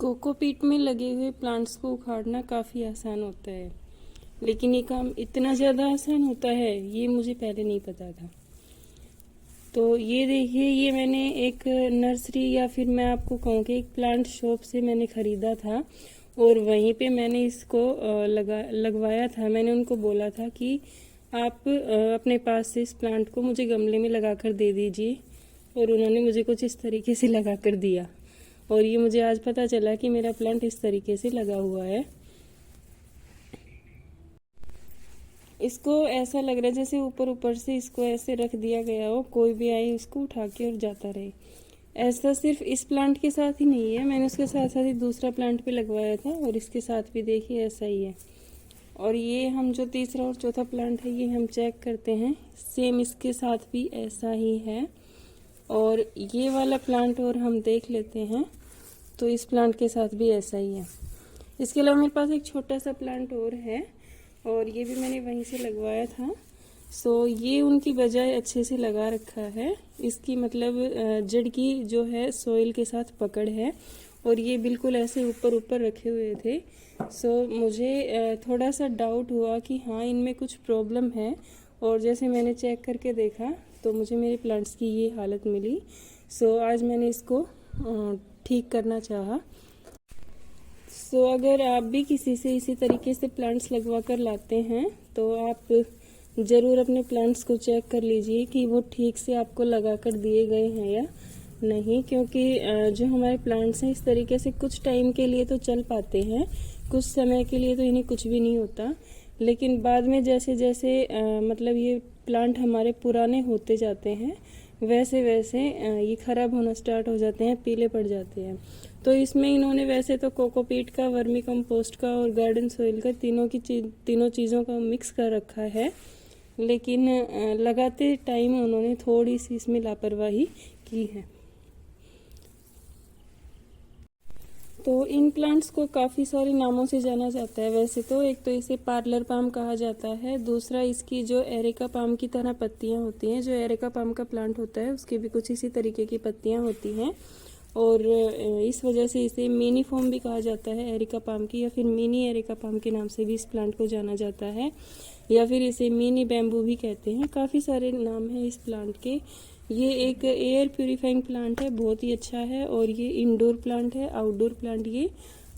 Cocopeat में लगे हुए प्लांट्स को उखाड़ना काफ़ी आसान होता है, लेकिन ये काम इतना ज़्यादा आसान होता है ये मुझे पहले नहीं पता था। तो ये देखिए, ये मैंने एक नर्सरी या फिर मैं आपको कहूँ कि एक प्लांट शॉप से मैंने ख़रीदा था और वहीं पे मैंने इसको लगवाया था। मैंने उनको बोला था कि आप अपने पास से इस प्लांट को मुझे गमले में लगा कर दे दीजिए, और उन्होंने मुझे कुछ इस तरीके से लगा कर दिया। और ये मुझे आज पता चला कि मेरा प्लांट इस तरीके से लगा हुआ है। इसको ऐसा लग रहा है जैसे ऊपर ऊपर से इसको ऐसे रख दिया गया हो, कोई भी आए उसको उठा के और जाता रहे। ऐसा सिर्फ इस प्लांट के साथ ही नहीं है, मैंने उसके साथ साथ ही दूसरा प्लांट भी लगवाया था और इसके साथ भी देखिए ऐसा ही है। और ये हम जो तीसरा और चौथा प्लांट है ये हम चेक करते हैं, सेम इसके साथ भी ऐसा ही है। और ये वाला प्लांट और हम देख लेते हैं, तो इस प्लांट के साथ भी ऐसा ही है। इसके अलावा मेरे पास एक छोटा सा प्लांट और है और ये भी मैंने वहीं से लगवाया था। सो ये उनकी बजाय अच्छे से लगा रखा है। इसकी मतलब जड़ की जो है सॉइल के साथ पकड़ है, और ये बिल्कुल ऐसे ऊपर ऊपर रखे हुए थे। सो मुझे थोड़ा सा डाउट हुआ कि हाँ इनमें कुछ प्रॉब्लम है, और जैसे मैंने चेक करके देखा तो मुझे मेरे प्लांट्स की ये हालत मिली। सो आज मैंने इसको ठीक करना चाहा। सो अगर आप भी किसी से इसी तरीके से प्लांट्स लगवा कर लाते हैं तो आप ज़रूर अपने प्लांट्स को चेक कर लीजिए कि वो ठीक से आपको लगा कर दिए गए हैं या नहीं, क्योंकि जो हमारे प्लांट्स हैं इस तरीके से कुछ टाइम के लिए तो चल पाते हैं, कुछ समय के लिए तो इन्हें कुछ भी नहीं होता, लेकिन बाद में जैसे जैसे मतलब ये प्लांट हमारे पुराने होते जाते हैं वैसे वैसे ये ख़राब होना स्टार्ट हो जाते हैं, पीले पड़ जाते हैं। तो इसमें इन्होंने वैसे तो कोकोपीट का, वर्मी कंपोस्ट का और गार्डन सॉइल का तीनों चीज़ों का मिक्स कर रखा है, लेकिन लगाते टाइम उन्होंने थोड़ी सी इसमें लापरवाही की है। तो इन प्लांट्स को काफ़ी सारे नामों से जाना जाता है वैसे तो। एक तो इसे पार्लर पाम कहा जाता है, दूसरा इसकी जो एरेका पाम की तरह पत्तियां होती हैं, जो एरेका पाम का प्लांट होता है उसकी भी कुछ इसी तरीके की पत्तियां होती हैं, और इस वजह से इसे मिनी फॉर्म भी कहा जाता है एरिका पाम की, या फिर मिनी एरिका पाम के नाम से भी इस प्लांट को जाना जाता है, या फिर इसे मिनी बैम्बू भी कहते हैं। काफ़ी सारे नाम हैं इस प्लांट के। ये एक एयर प्यूरिफाइंग प्लांट है, बहुत ही अच्छा है, और ये इंडोर प्लांट है। आउटडोर प्लांट ये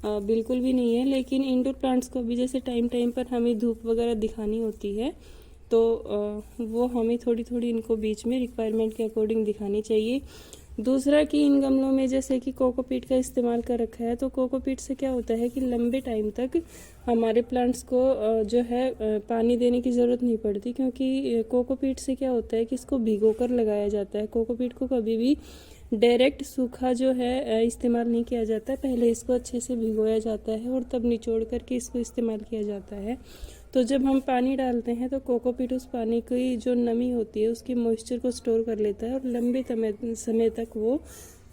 बिल्कुल भी नहीं है, लेकिन इंडोर प्लांट्स को भी जैसे टाइम टाइम पर हमें धूप वगैरह दिखानी होती है, तो वो हमें थोड़ी थोड़ी इनको बीच में रिक्वायरमेंट के अकॉर्डिंग दिखानी चाहिए। दूसरा कि इन गमलों में जैसे कि कोकोपीट का इस्तेमाल कर रखा है, तो कोकोपीट से क्या होता है कि लंबे टाइम तक हमारे प्लांट्स को जो है पानी देने की ज़रूरत नहीं पड़ती, क्योंकि कोकोपीट से क्या होता है कि इसको भिगो कर लगाया जाता है। कोकोपीट को कभी भी डायरेक्ट सूखा जो है इस्तेमाल नहीं किया जाता, पहले इसको अच्छे से भिगोया जाता है और तब निचोड़ करके इसको इस्तेमाल किया जाता है। तो जब हम पानी डालते हैं तो कोकोपीट उस पानी की जो नमी होती है उसकी मॉइस्चर को स्टोर कर लेता है, और लंबे समय तक वो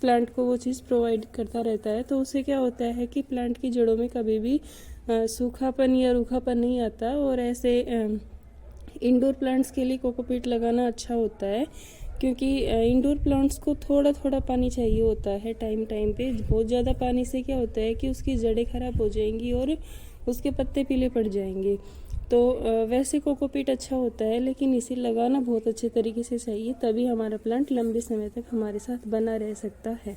प्लांट को वो चीज़ प्रोवाइड करता रहता है। तो उससे क्या होता है कि प्लांट की जड़ों में कभी भी सूखापन या रूखापन नहीं आता, और ऐसे इंडोर प्लांट्स के लिए कोकोपीट लगाना अच्छा होता है, क्योंकि इंडोर प्लांट्स को थोड़ा थोड़ा पानी चाहिए होता है टाइम टाइम पे। बहुत ज़्यादा पानी से क्या होता है कि उसकी जड़ें खराब हो जाएंगी और उसके पत्ते पीले पड़ जाएंगे। तो वैसे कोकोपीट अच्छा होता है, लेकिन इसे लगाना बहुत अच्छे तरीके से चाहिए, तभी हमारा प्लांट लंबे समय तक हमारे साथ बना रह सकता है।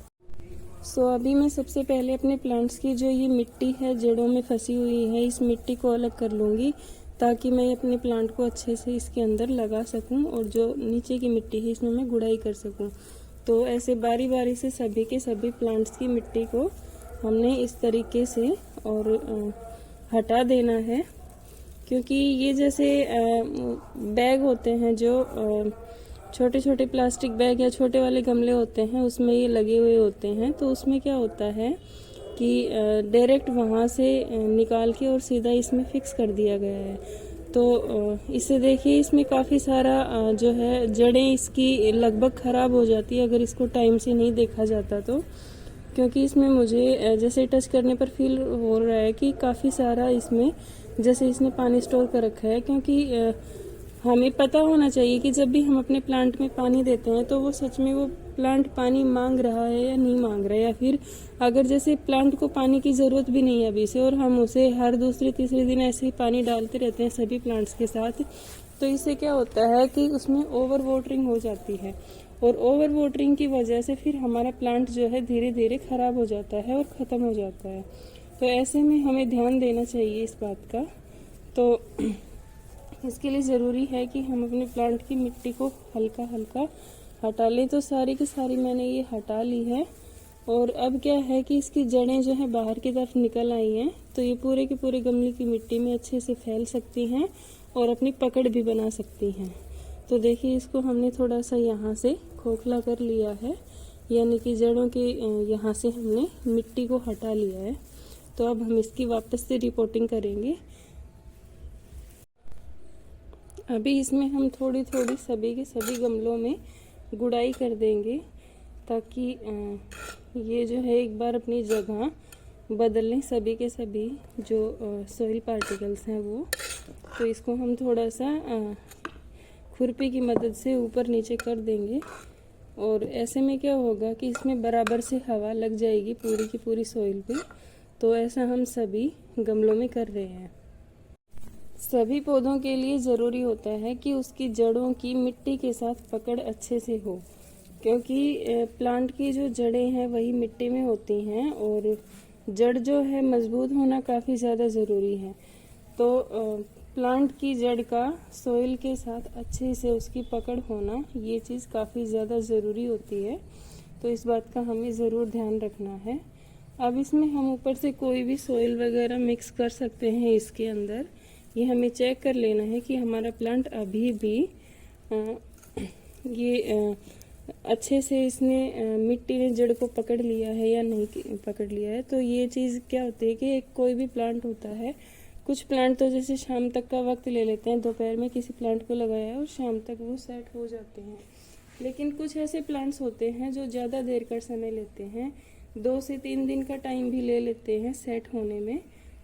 सो अभी मैं सबसे पहले अपने प्लांट्स की जो ये मिट्टी है जड़ों में फंसी हुई है, इस मिट्टी को अलग कर लूँगी, ताकि मैं अपने प्लांट को अच्छे से इसके अंदर लगा सकूं, और जो नीचे की मिट्टी है इसमें मैं गुड़ाई कर सकूं। तो ऐसे बारी बारी से सभी के सभी प्लांट्स की मिट्टी को हमने इस तरीके से और हटा देना है, क्योंकि ये जैसे बैग होते हैं जो छोटे छोटे प्लास्टिक बैग या छोटे वाले गमले होते हैं उसमें ये लगे हुए होते हैं, तो उसमें क्या होता है कि डायरेक्ट वहाँ से निकाल के और सीधा इसमें फिक्स कर दिया गया है। तो इसे देखिए, इसमें काफ़ी सारा जो है जड़ें इसकी लगभग ख़राब हो जाती है अगर इसको टाइम से नहीं देखा जाता तो, क्योंकि इसमें मुझे जैसे टच करने पर फील हो रहा है कि काफ़ी सारा इसमें जैसे इसने पानी स्टोर कर रखा है। क्योंकि हमें पता होना चाहिए कि जब भी हम अपने प्लांट में पानी देते हैं तो वो सच में वो प्लांट पानी मांग रहा है या नहीं मांग रहा है, या फिर अगर जैसे प्लांट को पानी की ज़रूरत भी नहीं है अभी से और हम उसे हर दूसरे तीसरे दिन ऐसे ही पानी डालते रहते हैं सभी प्लांट्स के साथ, तो इससे क्या होता है कि उसमें ओवर वाटरिंग हो जाती है और ओवर वाटरिंग की वजह से फिर हमारा प्लांट जो है धीरे धीरे ख़राब हो जाता है और ख़त्म हो जाता है। तो ऐसे में हमें ध्यान देना चाहिए इस बात का। तो इसके लिए ज़रूरी है कि हम अपने प्लांट की मिट्टी को हल्का हल्का हटा लें। तो सारी की सारी मैंने ये हटा ली है और अब क्या है कि इसकी जड़ें जो है बाहर की तरफ निकल आई हैं, तो ये पूरे के पूरे गमले की मिट्टी में अच्छे से फैल सकती हैं और अपनी पकड़ भी बना सकती हैं। तो देखिए इसको हमने थोड़ा सा यहाँ से खोखला कर लिया है, यानी कि जड़ों के यहाँ से हमने मिट्टी को हटा लिया है। तो अब हम इसकी वापस से रिपोर्टिंग करेंगे। अभी इसमें हम थोड़ी थोड़ी सभी के सभी गमलों में गुड़ाई कर देंगे ताकि ये जो है एक बार अपनी जगह बदल लें सभी के सभी जो सॉइल पार्टिकल्स हैं वो। तो इसको हम थोड़ा सा खुरपी की मदद से ऊपर नीचे कर देंगे और ऐसे में क्या होगा कि इसमें बराबर से हवा लग जाएगी पूरी की पूरी सॉइल पे। तो ऐसा हम सभी गमलों में कर रहे हैं। सभी पौधों के लिए ज़रूरी होता है कि उसकी जड़ों की मिट्टी के साथ पकड़ अच्छे से हो, क्योंकि प्लांट की जो जड़ें हैं वही मिट्टी में होती हैं और जड़ जो है मजबूत होना काफ़ी ज़्यादा ज़रूरी है। तो प्लांट की जड़ का सॉइल के साथ अच्छे से उसकी पकड़ होना, ये चीज़ काफ़ी ज़्यादा ज़रूरी होती है। तो इस बात का हमें ज़रूर ध्यान रखना है। अब इसमें हम ऊपर से कोई भी सॉइल वगैरह मिक्स कर सकते हैं इसके अंदर। ये हमें चेक कर लेना है कि हमारा प्लांट अभी भी अच्छे से इसने मिट्टी ने जड़ को पकड़ लिया है या नहीं पकड़ लिया है। तो ये चीज़ क्या होती है कि एक कोई भी प्लांट होता है, कुछ प्लांट तो जैसे शाम तक का वक्त ले लेते हैं, दोपहर में किसी प्लांट को लगाया है और शाम तक वो सेट हो जाते हैं। लेकिन कुछ ऐसे प्लांट्स होते हैं जो ज़्यादा देर का समय लेते हैं, 2 से 3 दिन का टाइम भी ले लेते हैं सेट होने में।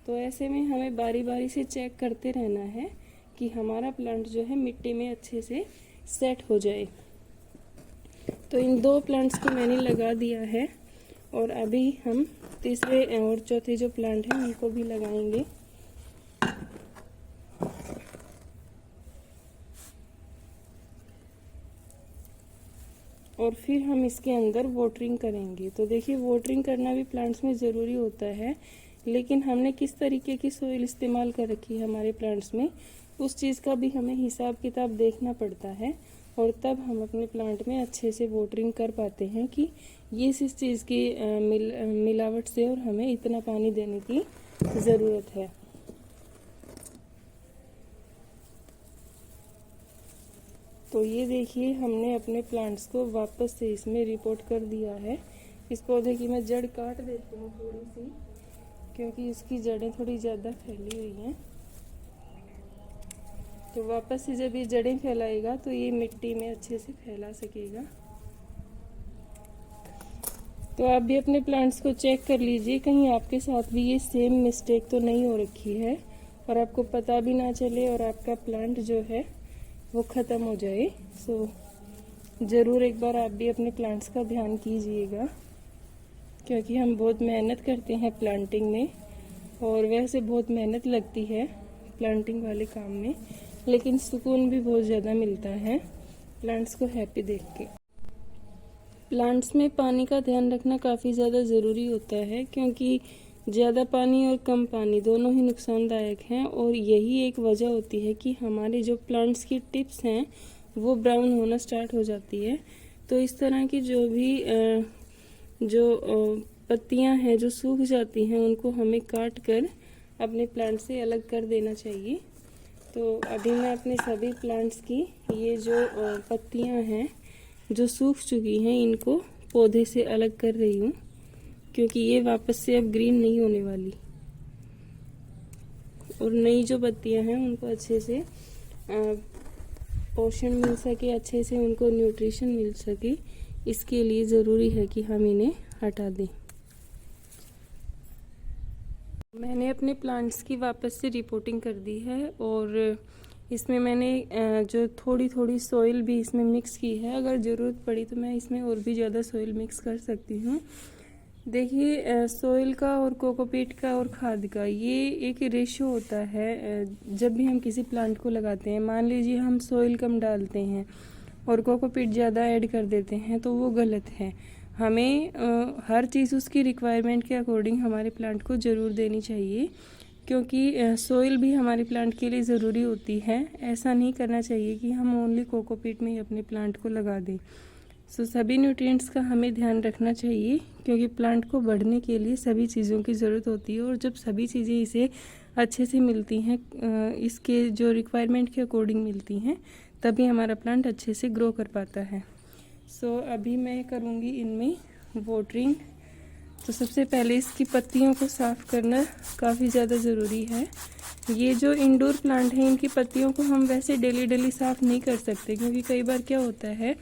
तो ऐसे में हमें बारी बारी से चेक करते रहना है कि हमारा प्लांट जो है मिट्टी में अच्छे से सेट हो जाए। तो इन 2 प्लांट्स को मैंने लगा दिया है और अभी हम तीसरे और चौथे जो प्लांट हैं उनको भी लगाएंगे। और फिर हम इसके अंदर वाटरिंग करेंगे। तो देखिए वाटरिंग करना भी प्लांट्स में ज़रूरी होता है, लेकिन हमने किस तरीके की सोइल इस्तेमाल कर रखी है हमारे प्लांट्स में, उस चीज़ का भी हमें हिसाब किताब देखना पड़ता है और तब हम अपने प्लांट में अच्छे से वाटरिंग कर पाते हैं कि ये इस चीज़ की मिलावट से और हमें इतना पानी देने की ज़रूरत है। तो ये देखिए हमने अपने प्लांट्स को वापस से इसमें रिपोर्ट कर दिया है। इस पौधे की मैं जड़ काट देती हूँ थोड़ी सी, क्योंकि इसकी जड़ें थोड़ी ज़्यादा फैली हुई हैं। तो वापस से जब ये जड़ें फैलाएगा तो ये मिट्टी में अच्छे से फैला सकेगा। तो आप भी अपने प्लांट्स को चेक कर लीजिए, कहीं आपके साथ भी ये सेम मिस्टेक तो नहीं हो रखी है और आपको पता भी ना चले और आपका प्लांट जो है वो ख़त्म हो जाए। सो ज़रूर एक बार आप भी अपने प्लांट्स का ध्यान कीजिएगा, क्योंकि हम बहुत मेहनत करते हैं प्लांटिंग में और वैसे बहुत मेहनत लगती है प्लांटिंग वाले काम में, लेकिन सुकून भी बहुत ज़्यादा मिलता है प्लांट्स को हैप्पी देख के। प्लांट्स में पानी का ध्यान रखना काफ़ी ज़्यादा ज़रूरी होता है, क्योंकि ज़्यादा पानी और कम पानी दोनों ही नुकसानदायक हैं और यही एक वजह होती है कि हमारे जो प्लांट्स की टिप्स हैं वो ब्राउन होना स्टार्ट हो जाती है। तो इस तरह की जो भी पत्तियां हैं जो सूख जाती हैं उनको हमें काट कर अपने प्लांट से अलग कर देना चाहिए। तो अभी मैं अपने सभी प्लांट्स की ये जो पत्तियां हैं जो सूख चुकी हैं इनको पौधे से अलग कर रही हूँ, क्योंकि ये वापस से अब ग्रीन नहीं होने वाली और नई जो पत्तियां हैं उनको अच्छे से पोषण मिल सके, अच्छे से उनको न्यूट्रिशन मिल सके, इसके लिए ज़रूरी है कि हम इन्हें हटा दें। मैंने अपने प्लांट्स की वापस से रिपोर्टिंग कर दी है और इसमें मैंने जो थोड़ी थोड़ी सॉइल भी इसमें मिक्स की है। अगर ज़रूरत पड़ी तो मैं इसमें और भी ज़्यादा सॉइल मिक्स कर सकती हूँ। देखिए, सॉइल का और कोकोपीट का और खाद का ये एक रेशियो होता है। जब भी हम किसी प्लांट को लगाते हैं, मान लीजिए हम सॉइल कम डालते हैं और कोकोपीट ज़्यादा ऐड कर देते हैं, तो वो गलत है। हमें हर चीज़ उसकी रिक्वायरमेंट के अकॉर्डिंग हमारे प्लांट को ज़रूर देनी चाहिए, क्योंकि सॉइल भी हमारे प्लांट के लिए ज़रूरी होती है। ऐसा नहीं करना चाहिए कि हम ओनली कोकोपीट में ही अपने प्लांट को लगा दें। सभी न्यूट्रिएंट्स का हमें ध्यान रखना चाहिए, क्योंकि प्लांट को बढ़ने के लिए सभी चीज़ों की ज़रूरत होती है। और जब सभी चीज़ें इसे अच्छे से मिलती हैं, इसके जो रिक्वायरमेंट के अकॉर्डिंग मिलती हैं, तभी हमारा प्लांट अच्छे से ग्रो कर पाता है। अभी मैं करूँगी इनमें वाटरिंग। तो सबसे पहले इसकी पत्तियों को साफ़ करना काफ़ी ज़्यादा ज़रूरी है। ये जो इंडोर प्लांट है, इनकी पत्तियों को हम वैसे डेली साफ़ नहीं कर सकते, क्योंकि कई बार क्या होता है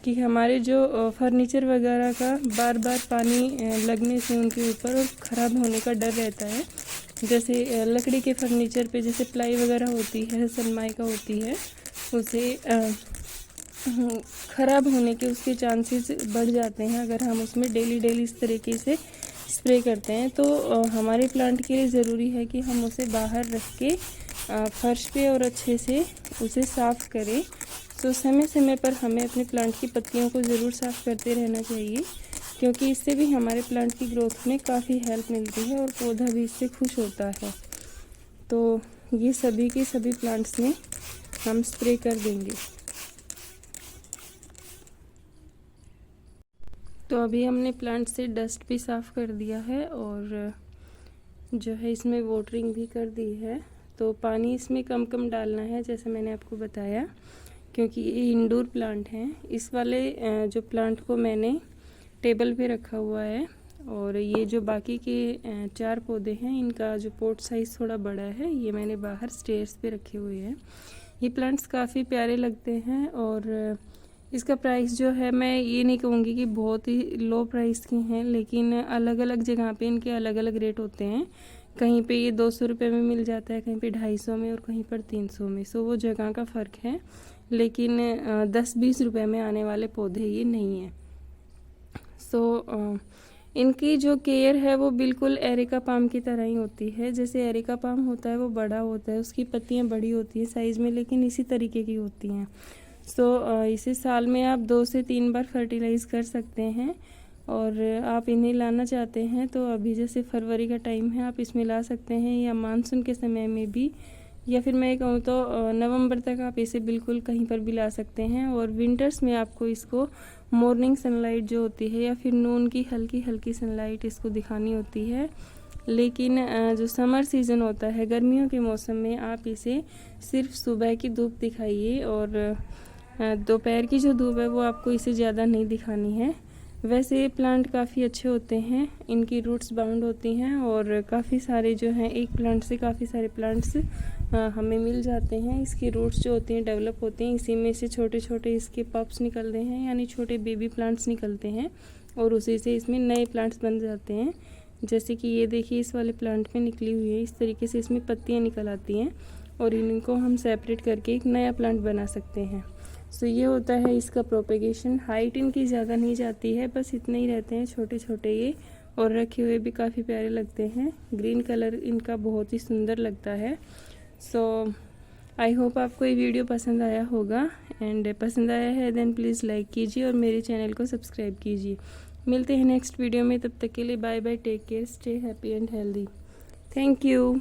कि हमारे जो फर्नीचर वगैरह का बार बार पानी लगने से उनके ऊपर और ख़राब होने का डर रहता है। जैसे लकड़ी के फर्नीचर पे जैसे प्लाई वगैरह होती है, सनमाइका होती है, उसे ख़राब होने के उसके चांसेस बढ़ जाते हैं अगर हम उसमें डेली इस तरीके से स्प्रे करते हैं। तो हमारे प्लांट के लिए ज़रूरी है कि हम उसे बाहर रख के फर्श पे और अच्छे से उसे साफ़ करें। तो समय समय पर हमें अपने प्लांट की पत्तियों को ज़रूर साफ़ करते रहना चाहिए, क्योंकि इससे भी हमारे प्लांट की ग्रोथ में काफ़ी हेल्प मिलती है और पौधा भी इससे खुश होता है। तो ये सभी के सभी प्लांट्स में हम स्प्रे कर देंगे। तो अभी हमने प्लांट से डस्ट भी साफ़ कर दिया है और जो है इसमें वाटरिंग भी कर दी है। तो पानी इसमें कम कम डालना है, जैसे मैंने आपको बताया, क्योंकि ये इंडोर प्लांट हैं। इस वाले जो प्लांट को मैंने टेबल पे रखा हुआ है, और ये जो बाकी के 4 पौधे हैं, इनका जो पॉट साइज़ थोड़ा बड़ा है, ये मैंने बाहर स्टेयर्स पे रखे हुए हैं। ये प्लांट्स काफ़ी प्यारे लगते हैं और इसका प्राइस जो है, मैं ये नहीं कहूँगी कि बहुत ही लो प्राइस की हैं, लेकिन अलग अलग जगह पे इनके अलग अलग रेट होते हैं। कहीं पे ये 200 रुपये में मिल जाता है, कहीं पे 250 में और कहीं पर 300 में। वो जगह का फ़र्क है, लेकिन 10-20 रुपये में आने वाले पौधे ये नहीं हैं। इनकी जो केयर है वो बिल्कुल एरिका पाम की तरह ही होती है। जैसे एरिका पाम होता है वो बड़ा होता है, उसकी पत्तियां बड़ी होती हैं साइज़ में, लेकिन इसी तरीके की होती हैं। इसे साल में आप 2 से 3 बार फर्टिलाइज़ कर सकते हैं। और आप इन्हें लाना चाहते हैं तो अभी जैसे फरवरी का टाइम है, आप इसमें ला सकते हैं, या मानसून के समय में भी, या फिर मैं कहूँ तो नवंबर तक आप इसे बिल्कुल कहीं पर भी ला सकते हैं। और विंटर्स में आपको इसको मॉर्निंग सनलाइट जो होती है, या फिर नून की हल्की हल्की सनलाइट इसको दिखानी होती है। लेकिन जो समर सीज़न होता है, गर्मियों के मौसम में, आप इसे सिर्फ सुबह की धूप दिखाइए, और दोपहर की जो धूप है वो आपको इसे ज़्यादा नहीं दिखानी है। वैसे ये प्लांट काफ़ी अच्छे होते हैं, इनकी रूट्स बाउंड होती हैं, और काफ़ी सारे जो हैं, एक प्लांट से काफ़ी सारे प्लांट्स हमें मिल जाते हैं। इसकी रूट्स जो होती हैं डेवलप होती हैं, इसी में से छोटे छोटे इसके पप्स निकलते हैं, यानी छोटे बेबी प्लांट्स निकलते हैं, और उसी से इसमें नए प्लांट्स बन जाते हैं। जैसे कि ये देखिए, इस वाले प्लांट में निकली हुई है, इस तरीके से इसमें पत्तियाँ निकल आती हैं, और इनको हम सेपरेट करके एक नया प्लांट बना सकते हैं। ये होता है इसका प्रोपेगेशन। हाइट इनकी ज़्यादा नहीं जाती है, बस इतने ही रहते हैं छोटे छोटे ये, और रखे हुए भी काफ़ी प्यारे लगते हैं। ग्रीन कलर इनका बहुत ही सुंदर लगता है। आई होप आपको ये वीडियो पसंद आया होगा, एंड पसंद आया है देन प्लीज़ लाइक कीजिए और मेरे चैनल को सब्सक्राइब कीजिए। मिलते हैं नेक्स्ट वीडियो में, तब तक के लिए bye bye, take care, stay happy and healthy. Thank you.